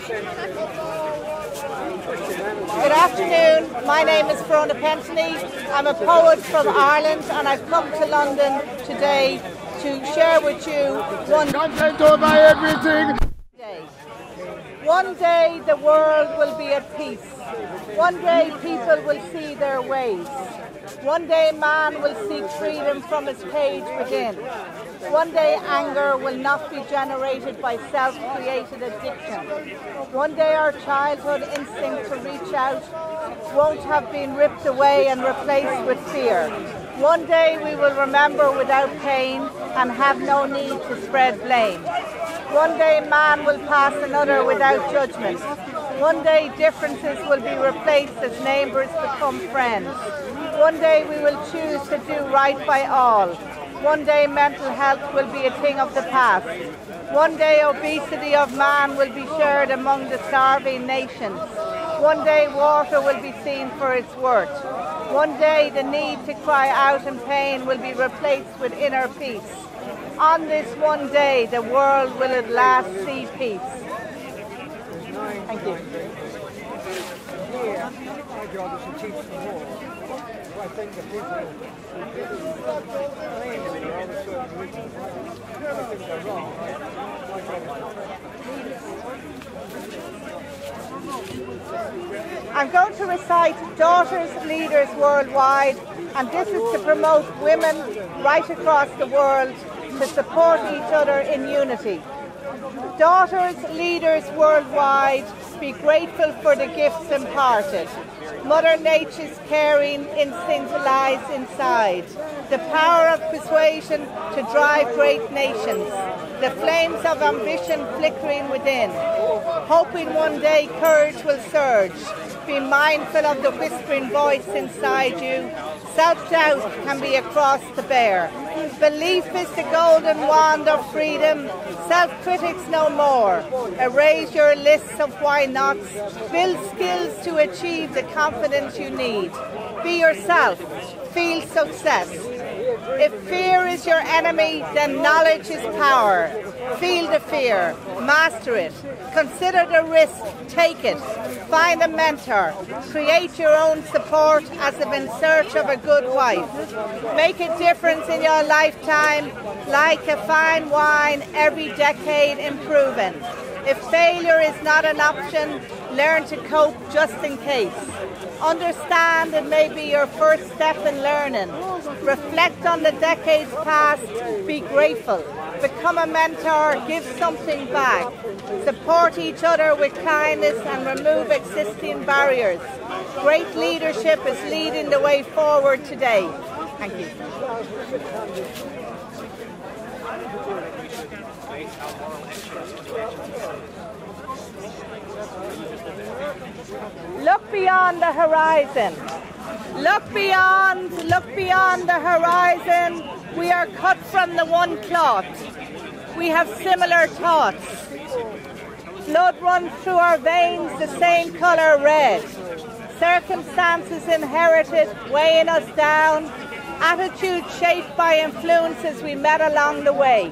Good afternoon, my name is Verona Pentony. I'm a poet from Ireland and I've come to London today to share with you one day. One day the world will be at peace. One day people will see their ways. One day man will seek freedom from his cage within. One day anger will not be generated by self-created addiction. One day our childhood instinct to reach out won't have been ripped away and replaced with fear. One day we will remember without pain and have no need to spread blame. One day man will pass another without judgment. One day differences will be replaced as neighbours become friends. One day we will choose to do right by all. One day mental health will be a thing of the past. One day obesity of man will be shared among the starving nations. One day water will be seen for its worth. One day the need to cry out in pain will be replaced with inner peace. On this one day the world will at last see peace. Thank you. My job is to teach them more. I think the people claim to be all the certain reasons. I think they're wrong. I'm going to recite Daughters Leaders Worldwide, and this is to promote women right across the world to support each other in unity. Daughters Leaders Worldwide, be grateful for the gifts imparted. Mother Nature's caring instinct lies inside. The power of persuasion to drive great nations. The flames of ambition flickering within. Hoping one day courage will surge. Be mindful of the whispering voice inside you. Self-doubt can be a cross to bear. Belief is the golden wand of freedom. Self-critics no more. Erase your lists of why-nots. Build skills to achieve the confidence you need. Be yourself. Feel success. If fear is your enemy, then knowledge is power. Feel the fear. Master it. Consider the risk. Take it. Find a mentor. Create your own support as if in search of a good wife. Make a difference in your lifetime like a fine wine, every decade improving. If failure is not an option, learn to cope just in case. Understand it may be your first step in learning. Reflect on the decades past, be grateful. Become a mentor, give something back. Support each other with kindness and remove existing barriers. Great leadership is leading the way forward today. Thank you. Look beyond the horizon. Look beyond the horizon. We are cut from the one cloth. We have similar thoughts. Blood runs through our veins, the same colour red. Circumstances inherited, weighing us down. Attitudes shaped by influences we met along the way.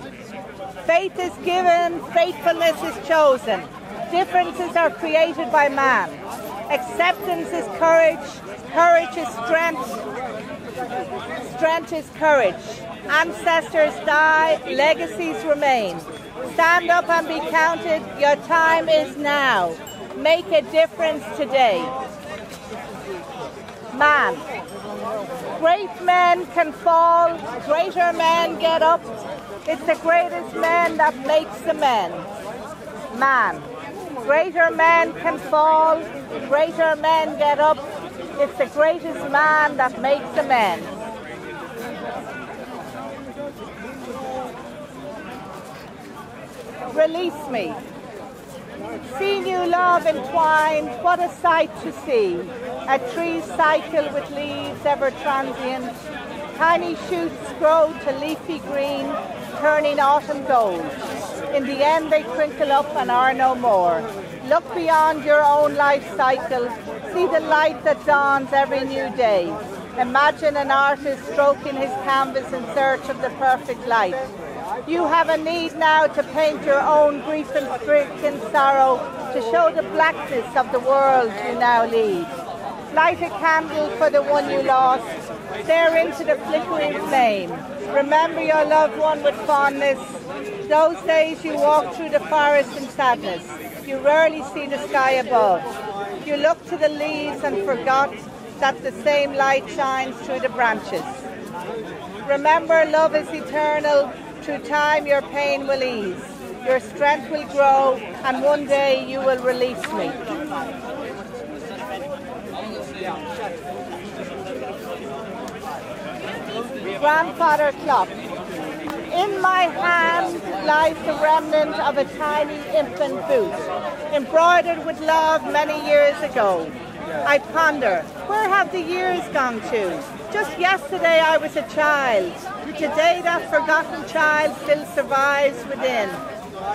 Faith is given, faithfulness is chosen. Differences are created by man. Acceptance is courage. Courage is strength. Strength is courage. Ancestors die, legacies remain. Stand up and be counted. Your time is now. Make a difference today. Man. Great men can fall. Greater men get up. It's the greatest man that makes the men. Man. Greater men can fall. Greater men get up. It's the greatest man that makes the men. Release me. See new love entwined, what a sight to see. A tree cycle with leaves ever transient. Tiny shoots grow to leafy green, turning autumn gold. In the end they crinkle up and are no more. Look beyond your own life cycle. See the light that dawns every new day. Imagine an artist stroking his canvas in search of the perfect light. You have a need now to paint your own grief and stricken sorrow, to show the blackness of the world you now lead. Light a candle for the one you lost. Stare into the flickering flame. Remember your loved one with fondness. Those days you walked through the forest in sadness. You rarely see the sky above. You looked to the leaves and forgot that the same light shines through the branches. Remember, love is eternal. Through time your pain will ease. Your strength will grow, and one day you will release me. Grandfather clock. In my hand lies the remnant of a tiny infant boot, embroidered with love many years ago. I ponder, where have the years gone to? Just yesterday I was a child. Today that forgotten child still survives within.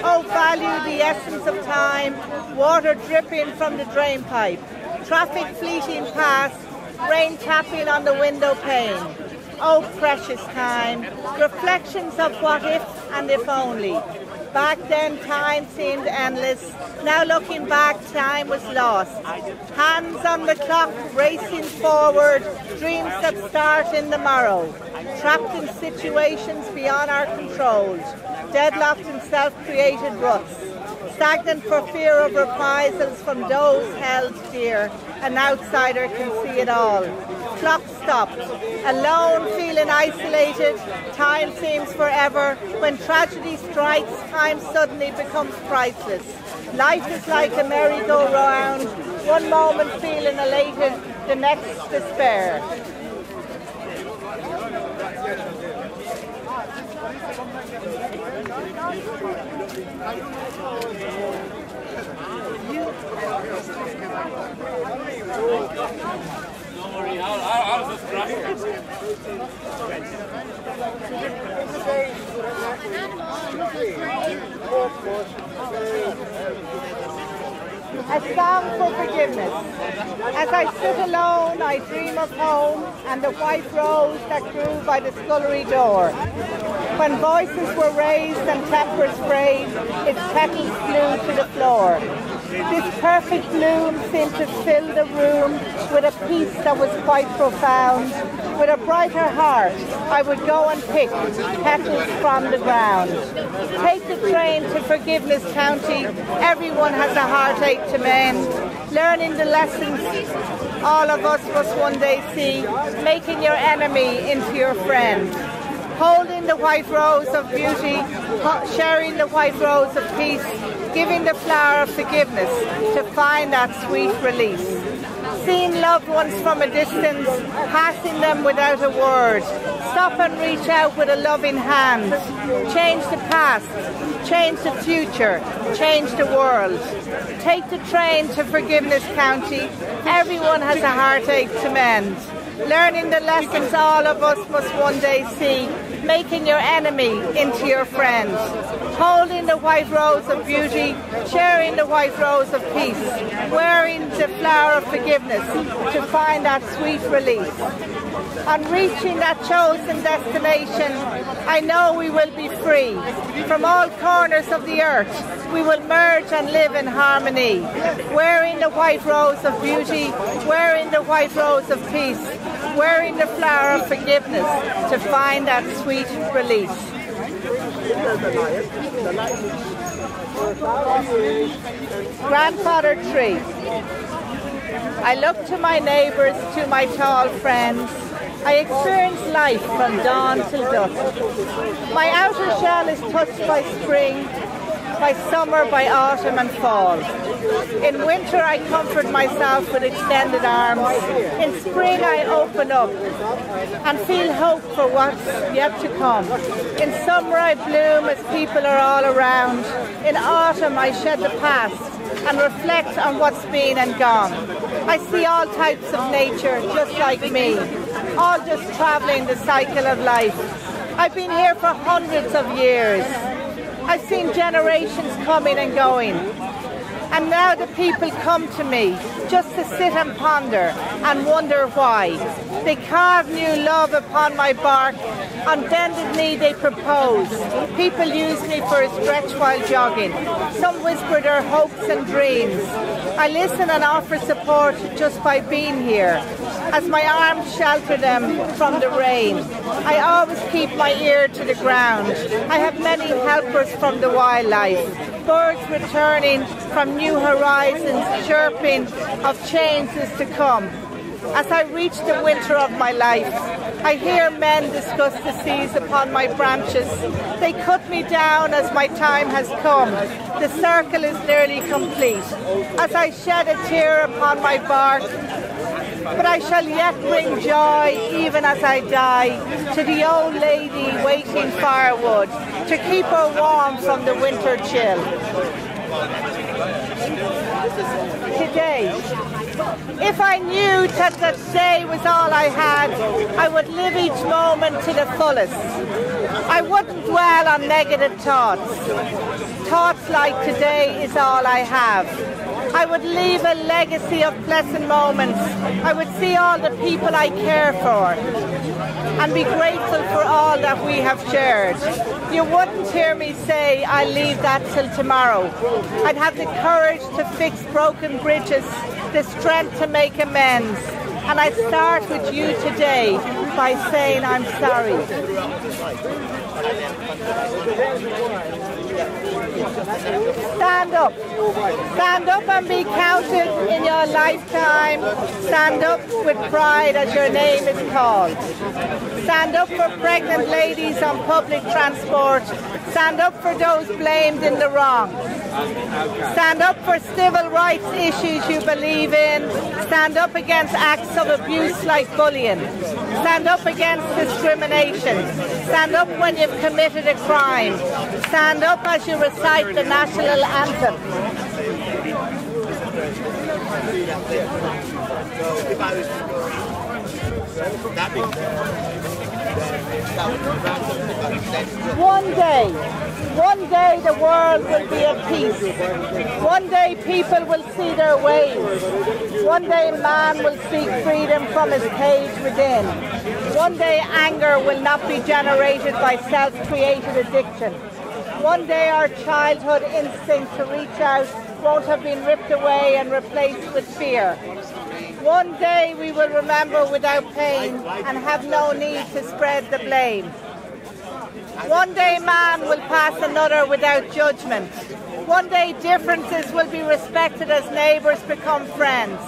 Oh, value the essence of time, water dripping from the drain pipe, traffic fleeting past, rain tapping on the window pane. Oh, precious time, reflections of what if and if only. Back then time seemed endless, now looking back time was lost. Hands on the clock racing forward, dreams that start in the morrow. Trapped in situations beyond our control, deadlocked in self-created ruts. Stagnant for fear of reprisals from those held dear. An outsider can see it all. Clock stopped. Alone, feeling isolated, time seems forever. When tragedy strikes, time suddenly becomes priceless. Life is like a merry-go-round. One moment feeling elated, the next despair. Don't worry, I'll just grab it. A song for forgiveness. As I sit alone, I dream of home and the white rose that grew by the scullery door. When voices were raised and tempers frayed, its petals flew to the floor. This perfect bloom seemed to fill the room with a peace that was quite profound. With a brighter heart, I would go and pick petals from the ground. Take the train to Forgiveness County. Everyone has a heartache to mend. Learning the lessons all of us must one day see, making your enemy into your friend. Holding the white rose of beauty, sharing the white rose of peace, giving the flower of forgiveness to find that sweet release. Seeing loved ones from a distance, passing them without a word. Stop and reach out with a loving hand. Change the past, change the future, change the world. Take the train to Forgiveness County. Everyone has a heartache to mend. Learning the lessons all of us must one day see, making your enemy into your friend. Holding the white rose of beauty, sharing the white rose of peace, wearing the flower of forgiveness to find that sweet release. On reaching that chosen destination, I know we will be free. From all corners of the earth, we will merge and live in harmony. Wearing the white rose of beauty, wearing the white rose of peace, wearing the flower of forgiveness to find that sweet release. Grandfather tree. I look to my neighbours, to my tall friends. I experience life from dawn till dusk. My outer shell is touched by spring, by summer, by autumn and fall. In winter I comfort myself with extended arms. In spring I open up and feel hope for what's yet to come. In summer I bloom as people are all around. In autumn I shed the past and reflect on what's been and gone. I see all types of nature just like me, all just travelling the cycle of life. I've been here for hundreds of years. I've seen generations coming and going. And now the people come to me just to sit and ponder and wonder why. They carve new love upon my bark, on bended knee they propose. People use me for a stretch while jogging. Some whisper their hopes and dreams. I listen and offer support just by being here, as my arms shelter them from the rain. I always keep my ear to the ground. I have many helpers from the wildlife, birds returning from new horizons, chirping of changes to come. As I reach the winter of my life, I hear men discuss the seas upon my branches. They cut me down as my time has come. The circle is nearly complete. As I shed a tear upon my bark, but I shall yet bring joy, even as I die, to the old lady waiting firewood, to keep her warm from the winter chill. Today, if I knew that that day was all I had, I would live each moment to the fullest. I wouldn't dwell on negative thoughts. Thoughts like today is all I have. I would leave a legacy of pleasant moments. I would see all the people I care for and be grateful for all that we have shared. You wouldn't hear me say I'll leave that till tomorrow. I'd have the courage to fix broken bridges, the strength to make amends. And I start with you today by saying I'm sorry. Stand up. Stand up and be counted in your lifetime. Stand up with pride as your name is called. Stand up for pregnant ladies on public transport. Stand up for those blamed in the wrong. Stand up for civil rights issues you believe in. Stand up against acts of abuse like bullying. Stand up against discrimination. Stand up when you've committed a crime. Stand up as you recite the national anthem. One day the world will be at peace. One day people will see their ways. One day man will seek freedom from his cage within. One day anger will not be generated by self-created addiction. One day our childhood instinct to reach out won't have been ripped away and replaced with fear. One day we will remember without pain and have no need to spread the blame. One day man will pass another without judgment. One day differences will be respected as neighbours become friends.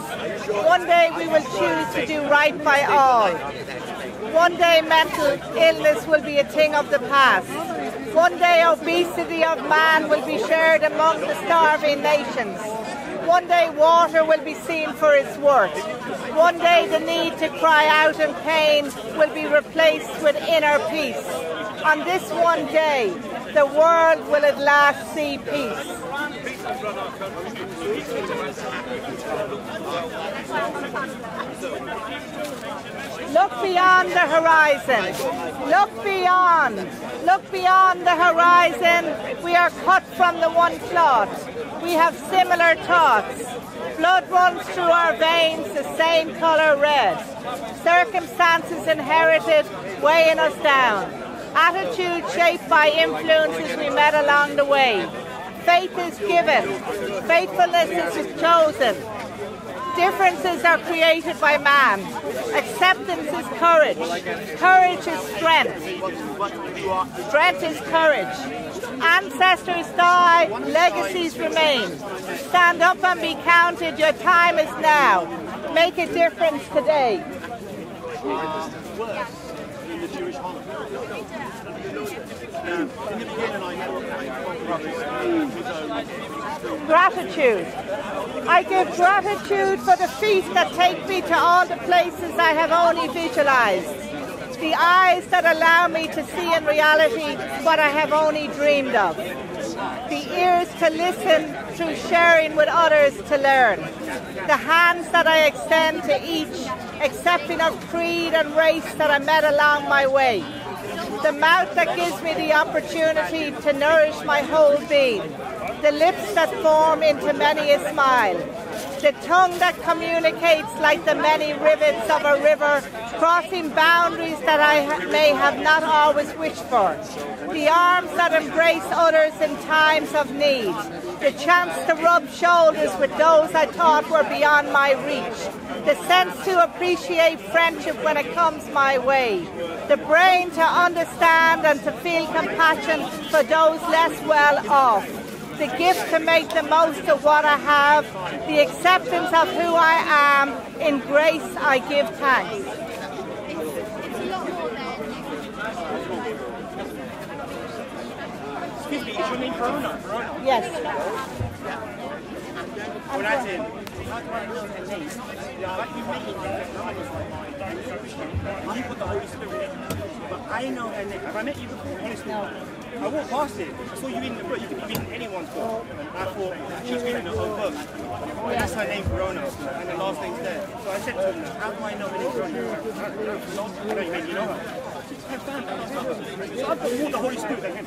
One day we will choose to do right by all. One day mental illness will be a thing of the past. One day obesity of man will be shared among the starving nations. One day water will be seen for its worth. One day the need to cry out in pain will be replaced with inner peace. On this one day, the world will at last see peace. Look beyond the horizon. Look beyond. Look beyond the horizon. We are cut from the one cloth. We have similar thoughts. Blood runs through our veins, the same colour red. Circumstances inherited weighing us down. Attitude shaped by influences we met along the way. Faith is given. Faithfulness is chosen. Differences are created by man. Acceptance is courage. Courage is strength. Strength is courage. Ancestors die, legacies remain. Stand up and be counted. Your time is now. Make a difference today. Gratitude. I give gratitude for the feet that take me to all the places I have only visualized. The eyes that allow me to see in reality what I have only dreamed of. The ears to listen through sharing with others to learn. The hands that I extend to each, accepting of creed and race that I met along my way. the mouth that gives me the opportunity to nourish my whole being, the lips that form into many a smile, the tongue that communicates like the many rivets of a river, crossing boundaries that I may have not always wished for, the arms that embrace others in times of need, the chance to rub shoulders with those I thought were beyond my reach, the sense to appreciate friendship when it comes my way, the brain to understand and to feel compassion for those less well off, the gift to make the most of what I have, the acceptance of who I am. In grace I give thanks. Excuse me, is your name Verona? Yes. When I said, how do I know her name? Like you make it, you put the Holy Spirit in. But I know her name. Have I met you before? Honestly, no. I walked past it. I saw you in the book. You could be reading anyone's book. I thought she's reading her own book. And that's her name, Verona, and the last name's there. So I said to him, how do I know her name, Verona? I don't even know her. So I've got more the Holy Spirit than him.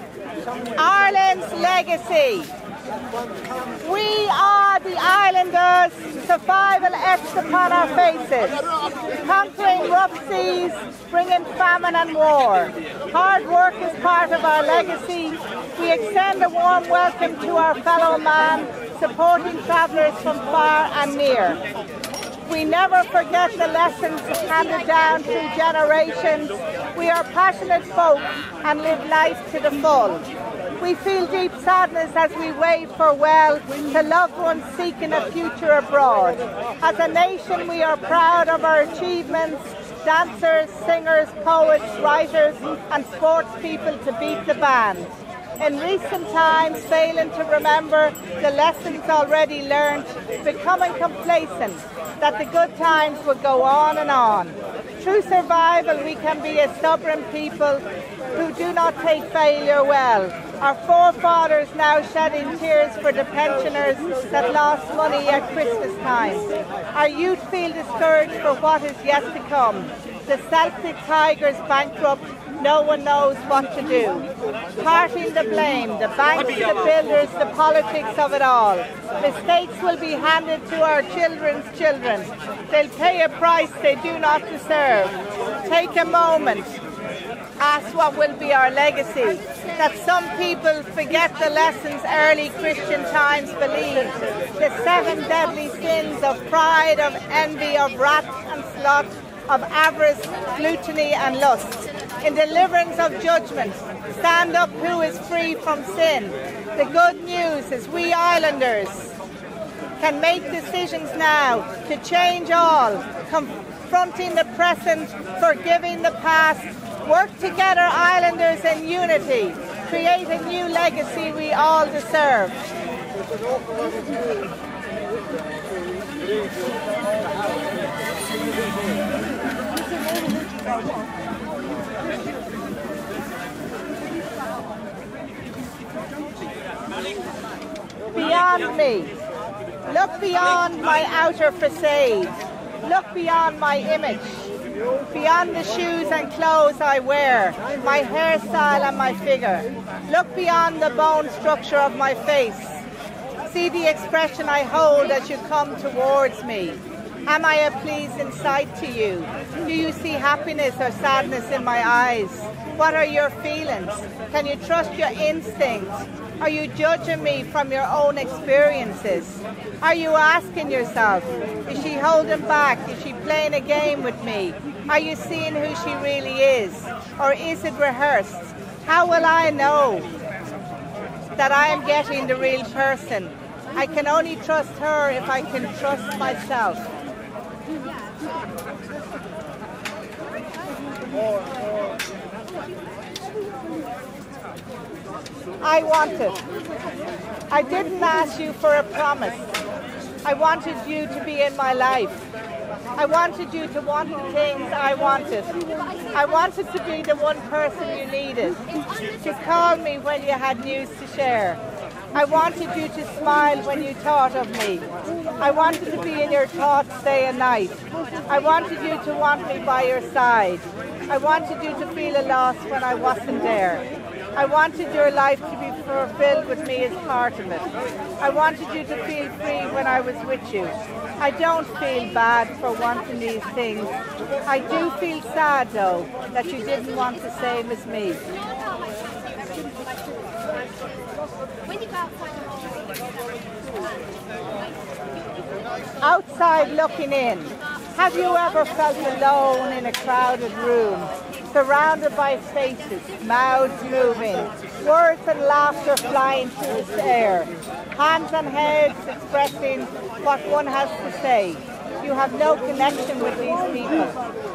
Ireland's legacy. We are the islanders, survival etched upon our faces, conquering rough seas, bringing famine and war. Hard work is part of our legacy. We extend a warm welcome to our fellow man, supporting travellers from far and near. We never forget the lessons handed down through generations. We are passionate folk and live life to the full. We feel deep sadness as we wave farewell to loved ones seeking a future abroad. As a nation, we are proud of our achievements, dancers, singers, poets, writers and sports people to beat the band. In recent times, failing to remember the lessons already learned, becoming complacent that the good times would go on and on. Through survival, we can be a stubborn people who do not take failure well. Our forefathers now shedding tears for the pensioners that lost money at Christmas time. Our youth feel discouraged for what is yet to come. The Celtic Tigers bankrupt, no one knows what to do. Parting the blame, the banks, the builders, the politics of it all. Mistakes will be handed to our children's children. They'll pay a price they do not deserve. Take a moment. Ask what will be our legacy. That some people forget the lessons early Christian times believed. The 7 deadly sins of pride, of envy, of wrath and sloth, of avarice, gluttony and lust. In deliverance of judgment, stand up who is free from sin. The good news is we islanders can make decisions now to change all, confronting the present, forgiving the past, work together islanders in unity, create a new legacy we all deserve. Beyond me. Look beyond my outer facade. Look beyond my image. Beyond the shoes and clothes I wear, my hairstyle and my figure. Look beyond the bone structure of my face. See the expression I hold as you come towards me. Am I a pleasing sight to you? Do you see happiness or sadness in my eyes? What are your feelings? Can you trust your instincts? Are you judging me from your own experiences? Are you asking yourself, is she holding back? Is she playing a game with me? Are you seeing who she really is? Or is it rehearsed? How will I know that I am getting the real person? I can only trust her if I can trust myself. I wanted. I didn't ask you for a promise. I wanted you to be in my life. I wanted you to want the things I wanted. I wanted to be the one person you needed, to call me when you had news to share. I wanted you to smile when you thought of me. I wanted to be in your thoughts day and night. I wanted you to want me by your side. I wanted you to feel a loss when I wasn't there. I wanted your life to be fulfilled with me as part of it. I wanted you to feel free when I was with you. I don't feel bad for wanting these things. I do feel sad, though, that you didn't want the same as me. Outside looking in, have you ever felt alone in a crowded room, surrounded by faces, mouths moving, words and laughter flying through the air, hands and heads expressing what one has to say? You have no connection with these people.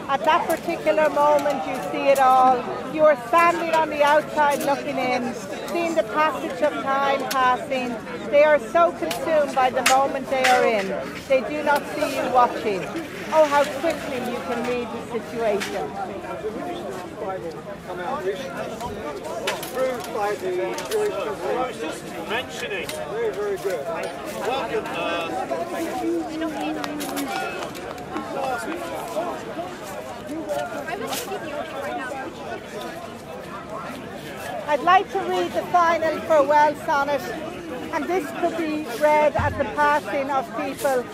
At that particular moment you see it all. You are standing on the outside looking in, seeing the passage of time passing. They are so consumed by the moment they are in. They do not see you watching. Oh, how quickly you can read the situation. Approved by the Jewish Committee. I was just mentioning. Very, very good. Welcome. I'd like to read the final farewell sonnet, and this could be read at the passing of people,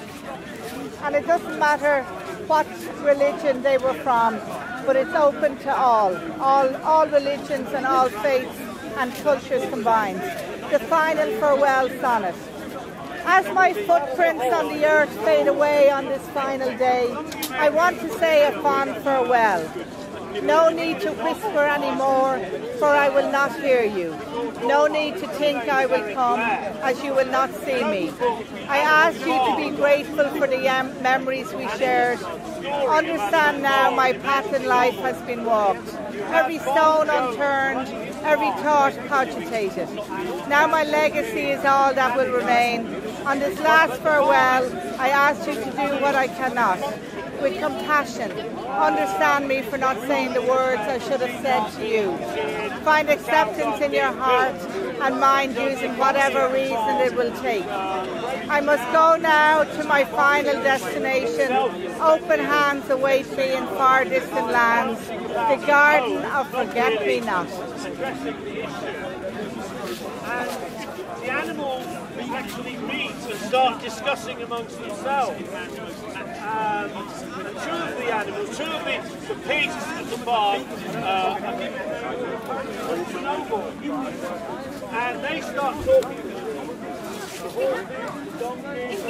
and it doesn't matter what religion they were from, but it's open to all religions and all faiths and cultures combined. The final farewell sonnet. As my footprints on the earth fade away on this final day, I want to say a fond farewell. No need to whisper anymore, for I will not hear you. No need to think I will come, as you will not see me. I ask you to be grateful for the memories we shared. Understand now my path in life has been walked, every stone unturned, every thought cogitated. Now my legacy is all that will remain. On this last farewell, I ask you to do what I cannot. With compassion, understand me for not saying the words I should have said to you. Find acceptance in your heart and mind using whatever reason it will take. I must go now to my final destination. Open hands await me in far distant lands, the garden of forget-me-not. The animals actually meet and start discussing amongst themselves. And two of the animals, two of the pigs at the farm, and they start talking to the horses, donkeys,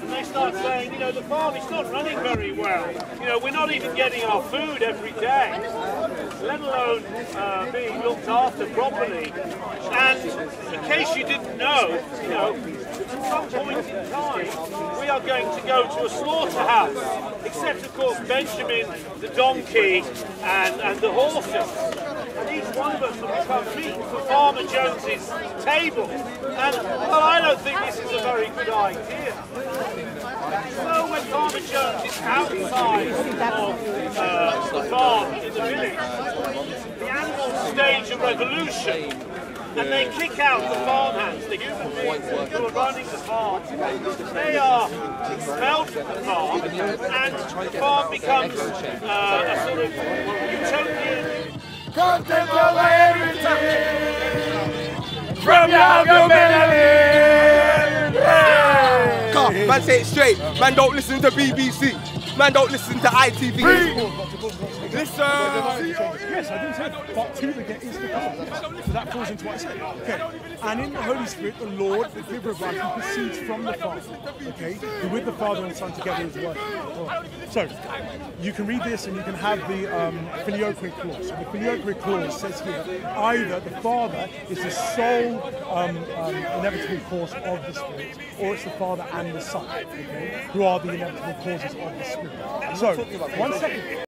and they start saying, you know, the farm is not running very well. You know, we're not even getting our food every day, let alone being looked after properly. And in case you didn't know, you know, at some point in time, we are going to go to a slaughterhouse, except of course Benjamin, the donkey, and the horses. And each one of us will become meat for Farmer Jones's table. And, well, I don't think this is a very good idea. So when Farmer Jones is outside of the farm in the village, the animals stage a revolution. And they kick out the farmhands, the human beings who are running the farm. They are expelled from the farm, and the farm becomes a sort of utopian. Come take away everything from your humanity. Come, man, say it straight. Man, don't listen to BBC. Man, don't listen to ITV. Listen. Yes, I didn't say that. But to the get is the Father. So that falls into what I said. Okay. And in the Holy Spirit, the Lord, the giver of life, who proceeds from the Father. Okay? Who with the Father and Son together is one. Right. So, you can read this and you can have the filioque clause. So the filioque clause says here, either the Father is the sole inevitable cause of the Spirit, or it's the Father and the Son, okay, who are the inevitable causes of the Spirit. So, one second.